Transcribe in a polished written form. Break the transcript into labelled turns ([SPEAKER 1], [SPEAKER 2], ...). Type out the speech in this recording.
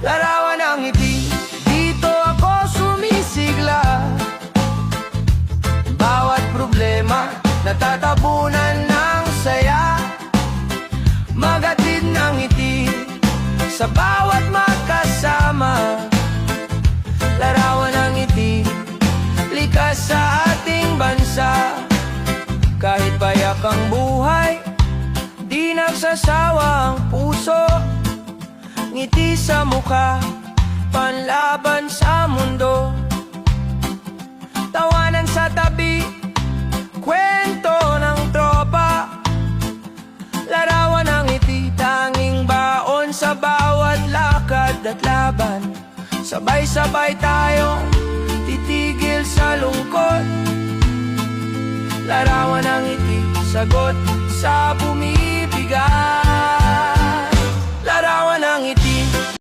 [SPEAKER 1] larawan ng ngiti, dito ako sumisigla. Bawat problema, natatabunan ng saya. Magatid ng ngiti, sa bawat magkasama. Larawan ng ngiti, likas sa ating bansa. Kahit payak ang buhay, di nagsasawa ang puso. Ngiti sa mukha, panlaban sa mundo. Tawanan sa tabi, kwento ng tropa. Larawan ng ngiti, tanging baon sa bawat lakad at laban. Sabay-sabay tayong titigil sa lungkot. Larawan ng ngiti, sagot sa bumibigat. Larawan ng ngiti,